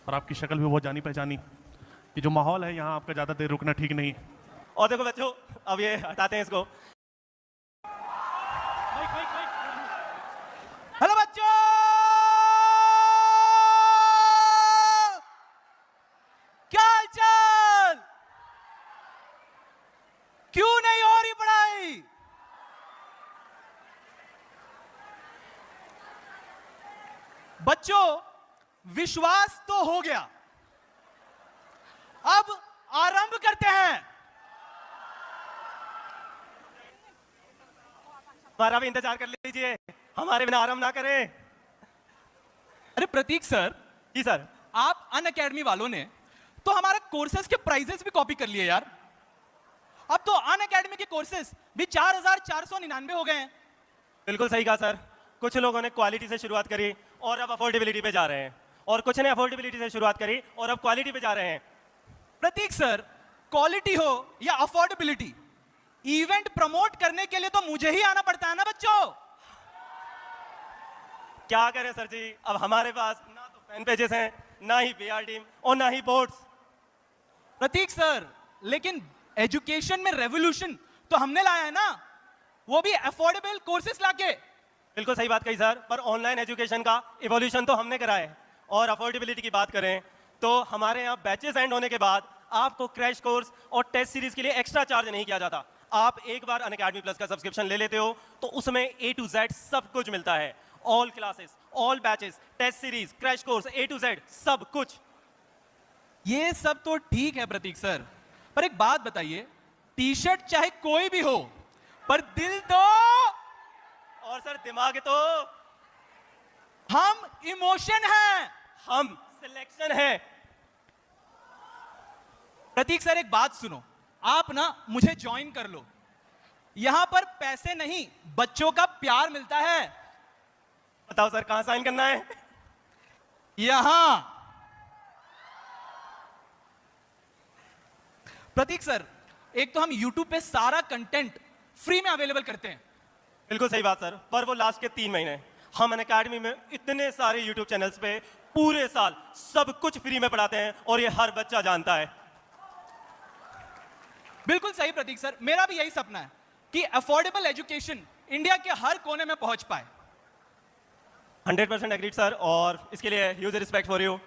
और आपकी शक्ल भी बहुत जानी पहचानी। ये जो माहौल है यहाँ आपका ज़्यादा देर रुकना ठीक नहीं। और देखो बच्चों, अब ये हटाते हैं इसको। हेलो बच्चों, क्या हालचाल? क्यों नहीं हो रही पढ़ाई? बच्चों, विश्वास तो हो गया, अब आरंभ करते हैं। हमारा भी इंतजार कर लीजिए, हमारे बिना आराम ना करें। अरे प्रतीक सर, जी सर। आप अनअकैडमी वालों ने तो हमारे कोर्सेज के प्राइजेस भी कॉपी कर लिए यार। अब तो अनअकैडमी के कोर्सेज भी 4,499 हो गए हैं। बिल्कुल सही कहा सर। कुछ लोगों ने क्वालिटी से शुरुआत करी और अब अफोर्डेबिलिटी पे जा रहे हैं, और कुछ ने अफोर्डेबिलिटी से शुरुआत करी और अब क्वालिटी पे जा रहे हैं। प्रतीक सर, क्वालिटी हो या अफोर्डेबिलिटी, इवेंट प्रमोट करने के लिए तो मुझे ही आना पड़ता है ना बच्चों। क्या करें सर जी, अब हमारे पास ना तो फैन पेजेस हैं, ना ही पीआर टीम और ना ही बोर्ड्स। प्रतीक सर, लेकिन एजुकेशन में रेवोल्यूशन तो हमने लाया है ना, वो भी अफोर्डेबल कोर्सेज लाके। बिल्कुल सही बात कही सर, पर ऑनलाइन एजुकेशन का इवोल्यूशन तो हमने करा है। और अफोर्डेबिलिटी की बात करें तो हमारे यहाँ बैचेस एंड होने के बाद आपको क्रैश कोर्स और टेस्ट सीरीज के लिए एक्स्ट्रा चार्ज नहीं किया जाता। आप एक बार अनअकैडमी प्लस का सब्सक्रिप्शन ले लेते हो तो उसमें A to Z सब कुछ मिलता है। All classes, all batches, test series, crash course, A to Z सब कुछ। ये सब तो ठीक है प्रतीक सर, पर एक बात बताइए, टी शर्ट चाहे कोई भी हो, पर दिल तो, और सर दिमाग तो, हम इमोशन हैं, हम सिलेक्शन है। प्रतीक सर एक बात सुनो, आप ना मुझे ज्वाइन कर लो। यहां पर पैसे नहीं, बच्चों का प्यार मिलता है। बताओ सर, कहां साइन करना है? यहां। प्रतीक सर, एक तो हम YouTube पे सारा कंटेंट फ्री में अवेलेबल करते हैं। बिल्कुल सही बात सर, पर वो लास्ट के 3 महीने हम अनअकैडमी में इतने सारे YouTube चैनल्स पे पूरे साल सब कुछ फ्री में पढ़ाते हैं, और ये हर बच्चा जानता है। बिल्कुल सही प्रतीक सर, मेरा भी यही सपना है कि अफोर्डेबल एजुकेशन इंडिया के हर कोने में पहुंच पाए। 100% एग्रीड सर, और इसके लिए ह्यूज रिस्पेक्ट फॉर यू।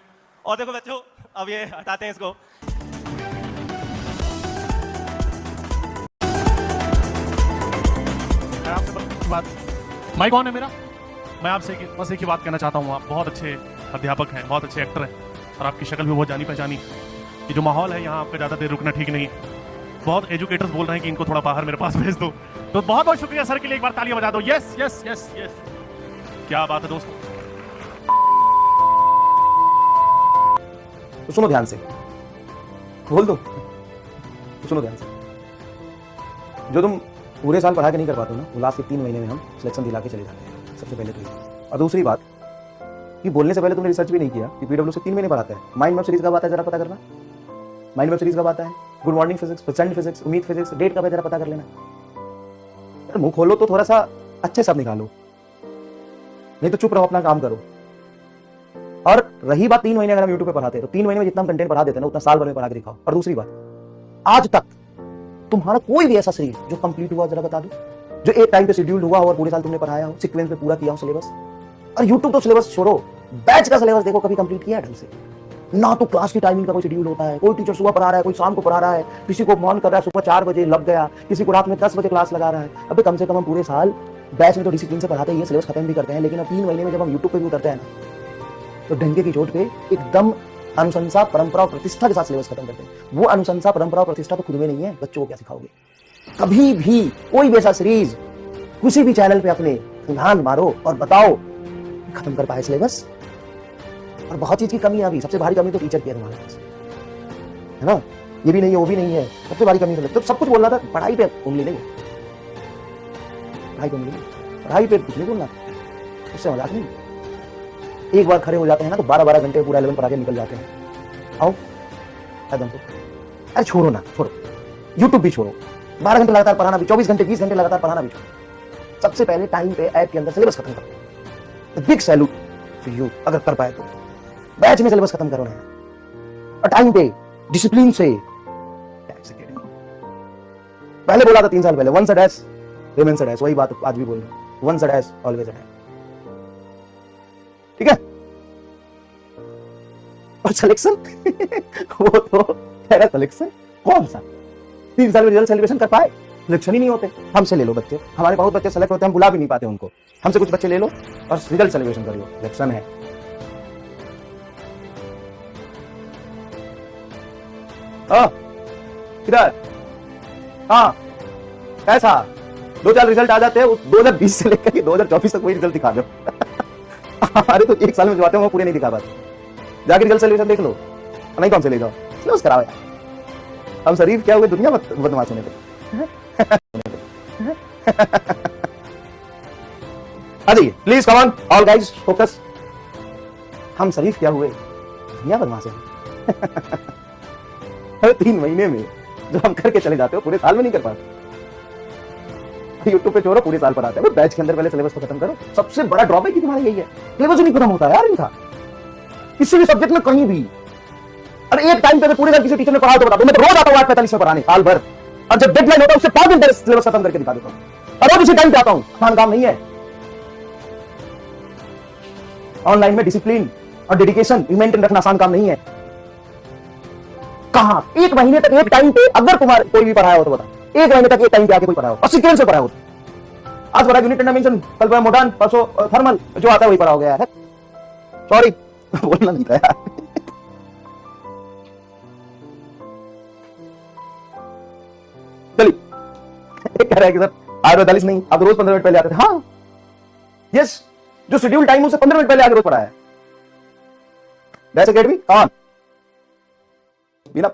और देखो बच्चों, अब ये हटाते हैं इसको। मैं आपसे बात, माइक ऑन है मेरा? मैं आपसे बस एक ही बात कहना चाहता हूँ, आप बहुत अच्छे अध्यापक हैं, बहुत अच्छे एक्टर हैं, और आपकी शक्ल भी बहुत जानी पहचानी। ये जो माहौल है यहाँ आपका ज़्यादा देर रुकना ठीक नहीं। बहुत एजुकेटर्स बोल रहे हैं कि इनको थोड़ा बाहर मेरे पास भेज दो, तो बहुत बहुत शुक्रिया सर के लिए, एक बार तालियां बजा दो। यस यस यस यस, क्या बात है दोस्तों। तो सुनो ध्यान से, बोल दो तो सुनो ध्यान से। जो तुम पूरे साल पढ़ा के नहीं कर पाते हो ना, वो लास्ट के 3 महीने में हम सिलेक्शन दिला के चले जाते हैं, सबसे पहले तो ये। और दूसरी बात कि बोलने से पहले तुमने रिसर्च भी नहीं किया कि पीडब्ल्यू से 3 महीने पढ़ाता है। माइंड मैप सीरीज कब आता है जरा पता करना। माइंड मैप सीरीज कब आता है, good morning physics, present physics, उम्मीद फिजिक्स, डेट कब है जरा पता कर लेना। अरे मुंह खोलो तो थोड़ा सा अच्छे सब निकालो, नहीं तो चुप रहो, अपना काम करो। और रही बात 3 महीने अगर हम यूट्यूब पे पढ़ाते हैं तो 3 महीने में जितना हम कंटेंट पढ़ा देते हैं ना, उतना साल भर में पढ़ा के दिखाओ। और दूसरी बात, आज तक तुम्हारा कोई भी ऐसा सीरीज जो कंप्लीट हुआ जरा बता दो, जो एक टाइम पे शेड्यूल हुआ हो और पूरे साल तुमने पढ़ाया हो, सीक्वेंस पे पूरा किया हो सिलेबस। और यूट्यूब तो सिलेबस छोड़ो, बैच का सिलेबस देखो कभी कंप्लीट किया है ढंग से ना। तो क्लास की टाइमिंग का कोई शेड्यूल होता है, कोई टीचर सुबह पढ़ा रहा है, कोई शाम को पढ़ा रहा है, किसी को मॉर्निंग कर रहा है सुबह 4 बजे लग गया, किसी को रात में 10 बजे क्लास लगा रहा है। अबे कम से कम हम पूरे साल बैच में तो डिसिप्लिन से पढ़ाते हैं, सिलेबस खत्म भी करते हैं, लेकिन अब 3 महीने में जब हम यूट्यूब पे भी उतरते हैं ना, तो डंके की चोट पे एकदम अनुशंसा, परंपरा और प्रतिष्ठा के साथ सिलेबस खत्म करते हैं। वो अनुशंसा, परंपरा और प्रतिष्ठा तो खुद में नहीं है, बच्चों को क्या सिखाओगे। कभी भी कोई भी ऐसा सीरीज किसी भी चैनल पे अपने ध्यान मारो और बताओ खत्म कर पाए सिलेबस। और बहुत चीज की कमी है अभी, सबसे भारी कमी तो टीचर की है तुम्हारे पास, है ना। ये भी नहीं है, वो भी नहीं है, सबसे भारी कमी तो सब कुछ बोलना था, पढ़ाई पे उंगली नहीं, पढ़ाई पे उंगली नहीं, पढ़ाई पे कुछ नहीं बोलना, उससे मजाक नहीं। एक बार खड़े हो जाते हैं ना तो 12-12 घंटे पूरा 11 पढ़ा के निकल जाते हैं। आओ कदम तो, अरे छोड़ो ना, छोड़ो, यूट्यूब भी छोड़ो, 12 घंटे लगातार पढ़ाना भी, 24 घंटे 20 घंटे लगातार पढ़ाना भी छोड़ो। सबसे पहले टाइम पे ऐप के अंदर सिलेबस खत्म करो। बिग सैल्यूट टू यू अगर कर पाए तो। बैच में सिलेबस खत्म करो ना, और टाइम पे डिसिप्लिन से। पहले बोला था 3 साल पहले, once a dash remains a dash, वही बात आज भी बोल रहा हूं, once a dash always a dash. ठीक है। और सिलेक्शन वो तो कह रहा सिलेक्शन कौन सा, 3 साल में रिजल्ट सेलिब्रेशन कर पाए, सिलेक्शन ही नहीं होते। हमसे ले लो बच्चे, हमारे बहुत बच्चे सेलेक्ट होते हैं, हम बुला भी नहीं पाते उनको। हमसे कुछ बच्चे ले लो और रिजल्ट सेलिब्रेशन करियो, सिलेक्शन है। किधर, हाँ ऐसा 2-4 रिजल्ट आ जाते हैं, 2020 से लेकर के 2024 तक वही रिजल्ट दिखा दो। अरे तो 1 साल में जो आते हैं वो पूरे नहीं दिखा पाते। जाके रिजल्ट सेलिब्रेशन देख लो, नहीं कौन से ले जाओ, सिलेबस कराओ यार। हम शरीफ क्या हुए, दुनिया बदमाश होने पे। हाँ जी, please come on all guys, focus. हम शरीफ क्या हुए, दुनिया बदमाश है। हर 3 महीने में जो हम करके चले जाते हो, पूरे साल में नहीं कर पाते। यूट्यूब पे छोड़ो, पूरे साल पर आते हैं। बैच के अंदर पहले सिलेबस को खत्म करो। सबसे बड़ा ड्रॉबैक ही तुम्हारा यही है, सिलेबस ही नहीं खत्म होता यार इनका, किसी भी सब्जेक्ट में कहीं भी। अरे एक टाइम पे पूरे साल किसी टीचर ने पढ़ाया तो बता दो, मैं तो रोज आता हूँ 8:45 में पढ़ाने साल भर, और जब डेडलाइन होता है उससे 5 दिन पहले सिलेबस खत्म करके दिखा देता हूँ, और रोज इसी टाइम पे आता हूँ। आसान काम नहीं है। ऑनलाइन में डिसिप्लिन और डेडिकेशन मेंटेन रखना आसान काम नहीं है। कहां 1 महीने तक एक टाइम पे अगर तुम्हारे कोई भी पढ़ाया हो तो बता, 1 महीने तक एक टाइम पे आके कोई पढ़ाया हो और सीक्वेंस से पढ़ाया हो। आज पढ़ा यूनिट एंड डायमेंशन, कल पढ़ा मॉडर्न, परसों थर्मल, जो आता है वही पढ़ा हो गया है। सॉरी बोलना नहीं था यार। चलिए कह रहा है कि सर 8:45 नहीं, आप रोज 15 मिनट पहले आते थे। हाँ यस, जो शेड्यूल टाइम उससे 15 मिनट पहले आके रोज पढ़ा है। बैच एकेडमी ऑन, बिना